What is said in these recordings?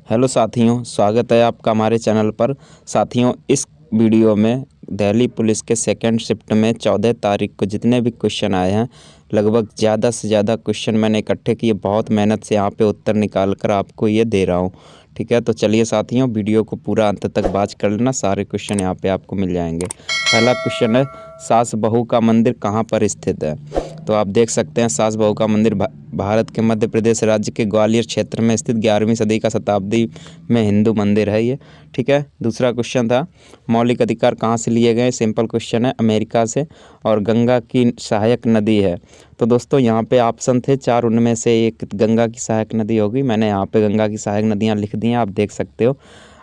Hello साथियों, स्वागत है आपका हमारे चैनल पर। साथियों, इस वीडियो में दिल्ली पुलिस के सेकंड शिफ्ट में 14 तारीख को जितने भी क्वेश्चन आए हैं, लगभग ज़्यादा से ज़्यादा क्वेश्चन मैंने इकट्ठे किए। बहुत मेहनत से यहाँ पे उत्तर निकाल कर आपको ये दे रहा हूँ। ठीक है, तो चलिए साथियों, वीडियो को पूरा अंत तक वॉच कर लेना। सारे क्वेश्चन यहाँ पे आपको मिल जाएंगे। पहला क्वेश्चन है, सास बहू का मंदिर कहाँ पर स्थित है? तो आप देख सकते हैं, सास बहू का मंदिर भारत के मध्य प्रदेश राज्य के ग्वालियर क्षेत्र में स्थित 11वीं सदी का शताब्दी में हिंदू मंदिर है ये। ठीक है। दूसरा क्वेश्चन था, मौलिक अधिकार कहाँ से लिए गए? सिंपल क्वेश्चन है, अमेरिका से। और गंगा की सहायक नदी है? तो दोस्तों यहाँ पे ऑप्शन थे 4, उनमें से एक गंगा की सहायक नदी होगी। मैंने यहाँ पे गंगा की सहायक नदियाँ लिख दी हैं, आप देख सकते हो।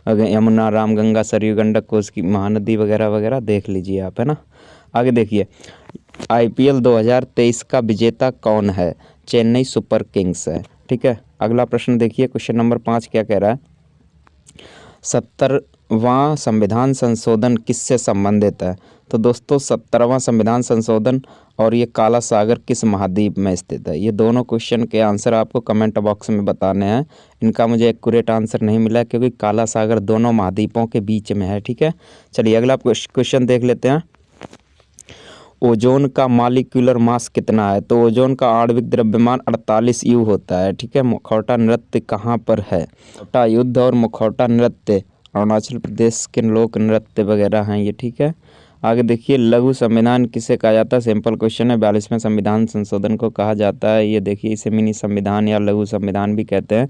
यमुना, रामगंगा, सरयू, गंडक, कोसी, महानदी वगैरह वगैरह देख लीजिए आप, है ना। आगे देखिए, IPL 2023 का विजेता कौन है? चेन्नई सुपर किंग्स है। ठीक है। अगला प्रश्न देखिए, क्वेश्चन नंबर 5 क्या कह रहा है? 70वां संविधान संशोधन किससे संबंधित है? तो दोस्तों 70वां संविधान संशोधन और ये काला सागर किस महाद्वीप में स्थित है? ये दोनों क्वेश्चन के आंसर आपको कमेंट बॉक्स में बताने हैं। इनका मुझे एक्यूरेट आंसर नहीं मिला क्योंकि काला सागर दोनों महाद्वीपों के बीच में है। ठीक है। चलिए अगला क्वेश्चन देख लेते हैं। ओजोन का मॉलिक्यूलर मास कितना है? तो ओजोन का आणविक द्रव्यमान 48 U होता है। ठीक है। मुखौटा नृत्य कहाँ पर है? मुखौटा युद्ध और मुखौटा नृत्य अरुणाचल प्रदेश के लोक नृत्य वगैरह हैं ये। ठीक है। आगे देखिए, लघु संविधान किसे कहा जाता है? सिंपल क्वेश्चन है, 42वें संविधान संशोधन को कहा जाता है। ये देखिए, इसे मिनी संविधान या लघु संविधान भी कहते हैं।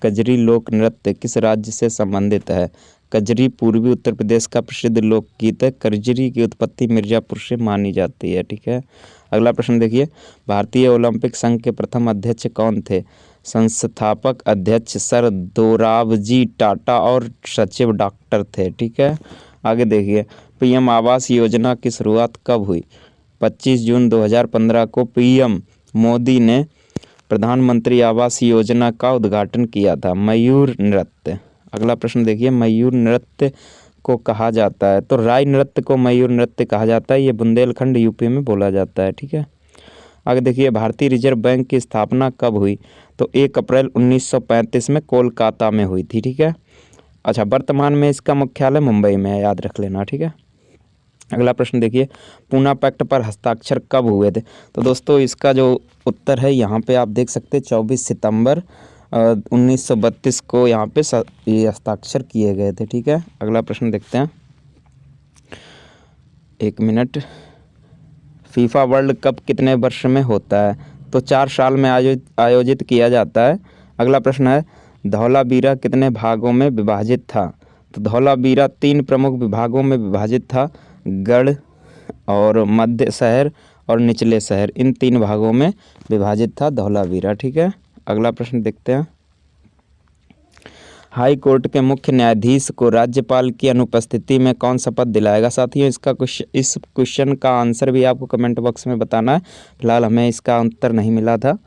कजरी लोक नृत्य किस राज्य से संबंधित है? कजरी पूर्वी उत्तर प्रदेश का प्रसिद्ध लोकगीत है। कजरी की उत्पत्ति मिर्जापुर से मानी जाती है। ठीक है। अगला प्रश्न देखिए, भारतीय ओलंपिक संघ के प्रथम अध्यक्ष कौन थे? संस्थापक अध्यक्ष सर दोराबजी टाटा और सचिव डॉक्टर थे। ठीक है। आगे देखिए, PM आवास योजना की शुरुआत कब हुई? 25 जून 2015 को PM मोदी ने प्रधानमंत्री आवास योजना का उद्घाटन किया था। मयूर नृत्य। अगला प्रश्न देखिए, मयूर नृत्य को कहा जाता है? तो राय नृत्य को मयूर नृत्य कहा जाता है। ये बुंदेलखंड UP में बोला जाता है। ठीक है। आगे देखिए, भारतीय रिजर्व बैंक की स्थापना कब हुई? तो 1 अप्रैल 1935 में कोलकाता में हुई थी। ठीक है। अच्छा, वर्तमान में इसका मुख्यालय मुंबई में है, याद रख लेना। ठीक है। अगला प्रश्न देखिए, पूना पैक्ट पर हस्ताक्षर कब हुए थे? तो दोस्तों इसका जो उत्तर है यहाँ पे आप देख सकते हैं, 24 सितंबर 1932 को यहाँ पे ये हस्ताक्षर किए गए थे। ठीक है। अगला प्रश्न देखते हैं, 1 मिनट। फीफा वर्ल्ड कप कितने वर्ष में होता है? तो 4 साल में आयोजित किया जाता है। अगला प्रश्न है, धौलावीरा कितने भागों में विभाजित था? तो धौलावीरा 3 प्रमुख विभागों में विभाजित था। गढ़ और मध्य शहर और निचले शहर, इन 3 भागों में विभाजित था धौलावीरा। ठीक है। अगला प्रश्न देखते हैं, हाई कोर्ट के मुख्य न्यायाधीश को राज्यपाल की अनुपस्थिति में कौन शपथ दिलाएगा? साथियों इस क्वेश्चन का आंसर भी आपको कमेंट बॉक्स में बताना है। फिलहाल हमें इसका उत्तर नहीं मिला था।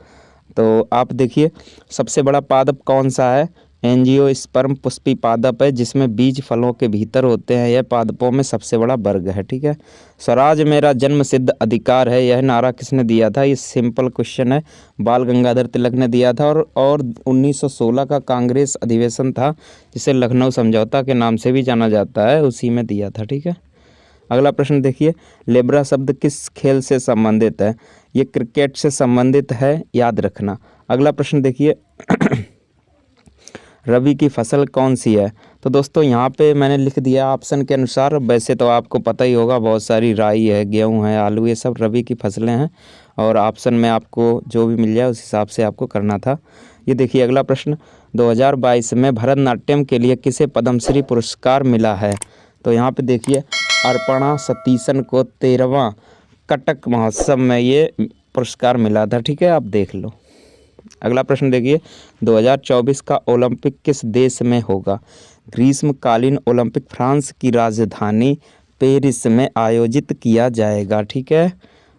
तो आप देखिए, सबसे बड़ा पादप कौन सा है? एंजियोस्पर्म पुष्पी पादप है, जिसमें बीज फलों के भीतर होते हैं। यह पादपों में सबसे बड़ा वर्ग है। ठीक है। स्वराज मेरा जन्म सिद्ध अधिकार है, यह नारा किसने दिया था? ये सिंपल क्वेश्चन है, बाल गंगाधर तिलक ने दिया था। और 1916 का कांग्रेस अधिवेशन था, जिसे लखनऊ समझौता के नाम से भी जाना जाता है, उसी में दिया था। ठीक है। अगला प्रश्न देखिए, लेब्रा शब्द किस खेल से संबंधित है? ये क्रिकेट से संबंधित है, याद रखना। अगला प्रश्न देखिए, रबी की फसल कौन सी है? तो दोस्तों यहाँ पे मैंने लिख दिया ऑप्शन के अनुसार। वैसे तो आपको पता ही होगा, बहुत सारी राई है, गेहूँ है, आलू, ये सब रबी की फसलें हैं। और ऑप्शन में आपको जो भी मिल जाए उस हिसाब से आपको करना था। ये देखिए अगला प्रश्न, 2022 में भरतनाट्यम के लिए किसे पद्मश्री पुरस्कार मिला है? तो यहाँ पे देखिए, अर्पणा सतीशन को 13वां कटक महोत्सव में ये पुरस्कार मिला था। ठीक है, आप देख लो। अगला प्रश्न देखिए, 2024 का ओलंपिक किस देश में होगा? ग्रीष्मकालीन ओलंपिक फ्रांस की राजधानी पेरिस में आयोजित किया जाएगा। ठीक है।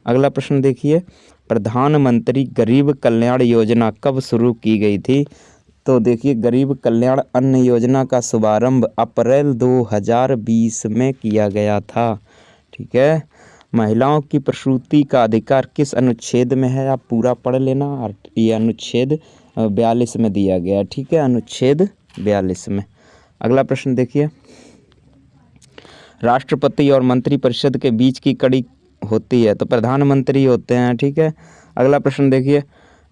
अगला प्रश्न देखिए, प्रधानमंत्री गरीब कल्याण योजना कब शुरू की गई थी? तो देखिए, गरीब कल्याण अन्न योजना का शुभारंभ अप्रैल 2020 में किया गया था। ठीक है। महिलाओं की प्रसूति का अधिकार किस अनुच्छेद में है? आप पूरा पढ़ लेना। ये अनुच्छेद 42 में दिया गया है। ठीक है, अनुच्छेद 42 में। अगला प्रश्न देखिए, राष्ट्रपति और मंत्रिपरिषद के बीच की कड़ी होती है तो प्रधानमंत्री होते हैं, ठीक है। अगला प्रश्न देखिए,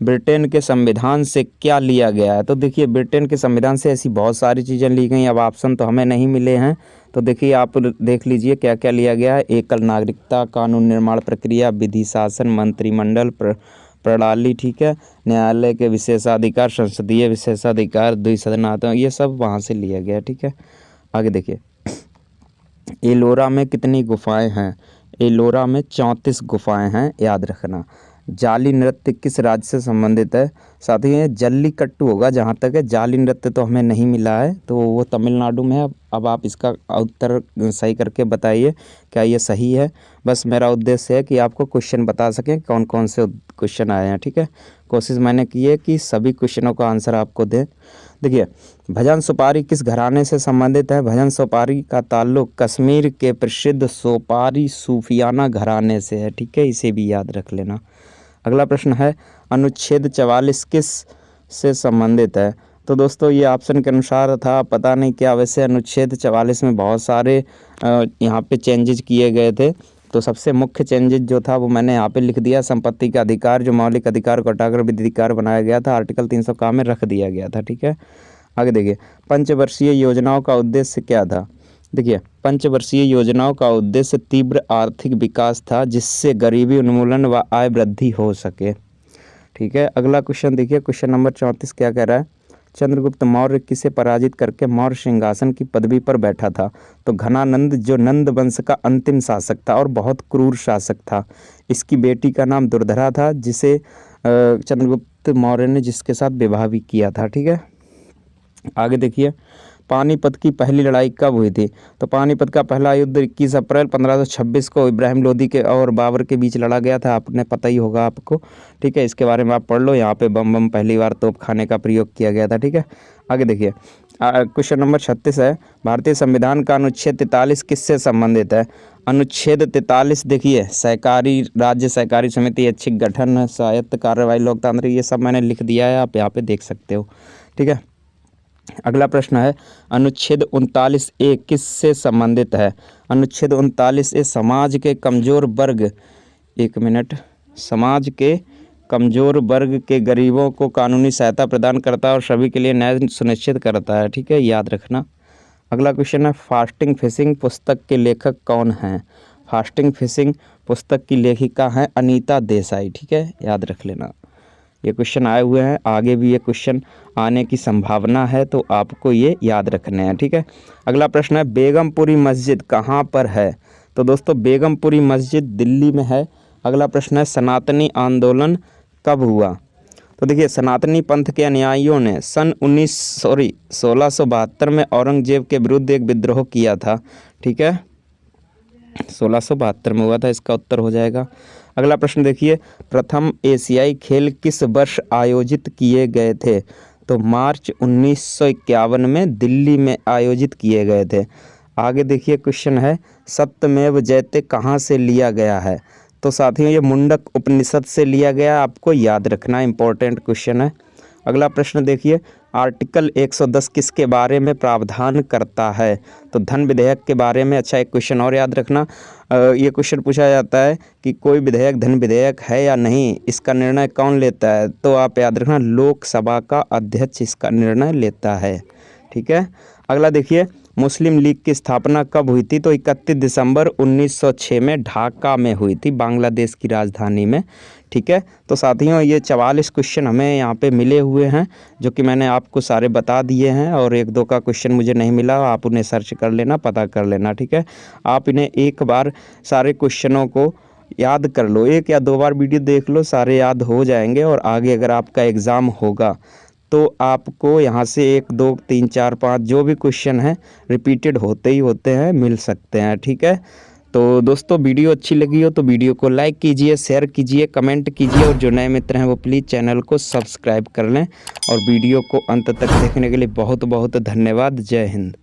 ब्रिटेन के संविधान से क्या लिया गया है? तो देखिए ब्रिटेन के संविधान से ऐसी बहुत सारी चीज़ें ली गई। अब ऑप्शन तो हमें नहीं मिले हैं, तो देखिए आप देख लीजिए क्या क्या लिया गया है। एकल नागरिकता, कानून निर्माण प्रक्रिया, विधि शासन, मंत्रिमंडल प्रणाली, ठीक है, न्यायालय के विशेषाधिकार, संसदीय विशेषाधिकार, द्विसदनात्मक, ये सब वहाँ से लिया गया, ठीक है। आगे देखिए, एलोरा में कितनी गुफाएं हैं? एलोरा में 34 गुफाएं हैं, याद रखना। जाली नृत्य किस राज्य से संबंधित है? साथ ही ये जल्लीकट्टू होगा जहाँ तक है। जाली नृत्य तो हमें नहीं मिला है, तो वो तमिलनाडु में है। अब आप इसका उत्तर सही करके बताइए क्या ये सही है। बस मेरा उद्देश्य है कि आपको क्वेश्चन बता सकें कौन कौन से क्वेश्चन आए हैं, ठीक है। कोशिश मैंने की है कि सभी क्वेश्चनों का आंसर आपको दें। देखिए, भजन सुपारी किस घराने से संबंधित है? भजन सुपारी का ताल्लुक कश्मीर के प्रसिद्ध सोपारी सूफियाना घराने से है, ठीक है, इसे भी याद रख लेना। अगला प्रश्न है, अनुच्छेद 44 किस से संबंधित है? तो दोस्तों ये ऑप्शन के अनुसार था, पता नहीं क्या। वैसे अनुच्छेद 44 में बहुत सारे यहाँ पे चेंजेज किए गए थे, तो सबसे मुख्य चेंजेज जो था वो मैंने यहाँ पे लिख दिया। संपत्ति का अधिकार, जो मौलिक अधिकार को हटाकर विधिकार बनाया गया था, आर्टिकल 300 में रख दिया गया था, ठीक है। आगे देखिए, पंचवर्षीय योजनाओं का उद्देश्य क्या था? देखिए, पंचवर्षीय योजनाओं का उद्देश्य तीव्र आर्थिक विकास था जिससे गरीबी उन्मूलन व आय वृद्धि हो सके, ठीक है। अगला क्वेश्चन देखिए, क्वेश्चन नंबर 34 क्या कह रहा है? चंद्रगुप्त मौर्य किसे पराजित करके मौर्य सिंहासन की पदवी पर बैठा था? तो घनानंद, जो नंद वंश का अंतिम शासक था और बहुत क्रूर शासक था। इसकी बेटी का नाम दुर्धरा था, जिसे चंद्रगुप्त मौर्य ने जिसके साथ विवाह भी किया था, ठीक है। आगे देखिए, पानीपत की पहली लड़ाई कब हुई थी? तो पानीपत का पहला युद्ध 21 अप्रैल 1526 को इब्राहिम लोदी के और बाबर के बीच लड़ा गया था, आपने पता ही होगा आपको, ठीक है। इसके बारे में आप पढ़ लो, यहाँ पे बम पहली बार तोप खाने का प्रयोग किया गया था, ठीक है। आगे देखिए, क्वेश्चन नंबर 36 है, भारतीय संविधान का अनुच्छेद 43 किससे संबंधित है? अनुच्छेद 43 देखिए, सहकारी राज्य, सहकारी समिति, ऐच्छिक गठन, स्वायत्त कार्यवाही, लोकतांत्रिक, ये सब मैंने लिख दिया है, आप यहाँ पे देख सकते हो, ठीक है। अगला प्रश्न है, अनुच्छेद 39A किससे संबंधित है? अनुच्छेद 39A समाज के कमज़ोर वर्ग, एक मिनट, समाज के कमज़ोर वर्ग के गरीबों को कानूनी सहायता प्रदान करता है और सभी के लिए न्याय सुनिश्चित करता है, ठीक है, याद रखना। अगला क्वेश्चन है, फास्टिंग फिशिंग पुस्तक के लेखक कौन हैं? फास्टिंग फिशिंग पुस्तक की लेखिका हैं अनीता देसाई, ठीक है, याद रख लेना। ये क्वेश्चन आए हुए हैं, आगे भी ये क्वेश्चन आने की संभावना है, तो आपको ये याद रखने हैं, ठीक है। अगला प्रश्न है, बेगमपुरी मस्जिद कहाँ पर है? तो दोस्तों बेगमपुरी मस्जिद दिल्ली में है। अगला प्रश्न है, सनातनी आंदोलन कब हुआ? तो देखिए, सनातनी पंथ के अनुयायियों ने सन 1672 में औरंगजेब के विरुद्ध एक विद्रोह किया था, ठीक है, 1672 में हुआ था, इसका उत्तर हो जाएगा। अगला प्रश्न देखिए, प्रथम एशियाई खेल किस वर्ष आयोजित किए गए थे? तो मार्च 1951 में दिल्ली में आयोजित किए गए थे। आगे देखिए, क्वेश्चन है, सत्यमेव जयते कहाँ से लिया गया है? तो साथियों ये मुंडक उपनिषद से लिया गया, आपको याद रखना, इंपॉर्टेंट क्वेश्चन है। अगला प्रश्न देखिए, आर्टिकल 110 किसके बारे में प्रावधान करता है? तो धन विधेयक के बारे में। अच्छा, एक क्वेश्चन और याद रखना, ये क्वेश्चन पूछा जाता है कि कोई विधेयक धन विधेयक है या नहीं, इसका निर्णय कौन लेता है? तो आप याद रखना, लोकसभा का अध्यक्ष इसका निर्णय लेता है, ठीक है। अगला देखिए, मुस्लिम लीग की स्थापना कब हुई थी? तो 31 दिसंबर 1906 में ढाका में हुई थी, बांग्लादेश की राजधानी में, ठीक है। तो साथियों ये 44 क्वेश्चन हमें यहाँ पे मिले हुए हैं, जो कि मैंने आपको सारे बता दिए हैं, और एक दो का क्वेश्चन मुझे नहीं मिला, आप उन्हें सर्च कर लेना, पता कर लेना, ठीक है। आप इन्हें एक बार सारे क्वेश्चनों को याद कर लो, 1 या 2 बार वीडियो देख लो, सारे याद हो जाएंगे, और आगे अगर आपका एग्ज़ाम होगा तो आपको यहाँ से 1 2 3 4 5 जो भी क्वेश्चन हैं रिपीटेड होते ही होते हैं, मिल सकते हैं, ठीक है। तो दोस्तों वीडियो अच्छी लगी हो तो वीडियो को लाइक कीजिए, शेयर कीजिए, कमेंट कीजिए, और जो नए मित्र हैं वो प्लीज़ चैनल को सब्सक्राइब कर लें। और वीडियो को अंत तक देखने के लिए बहुत बहुत धन्यवाद। जय हिंद।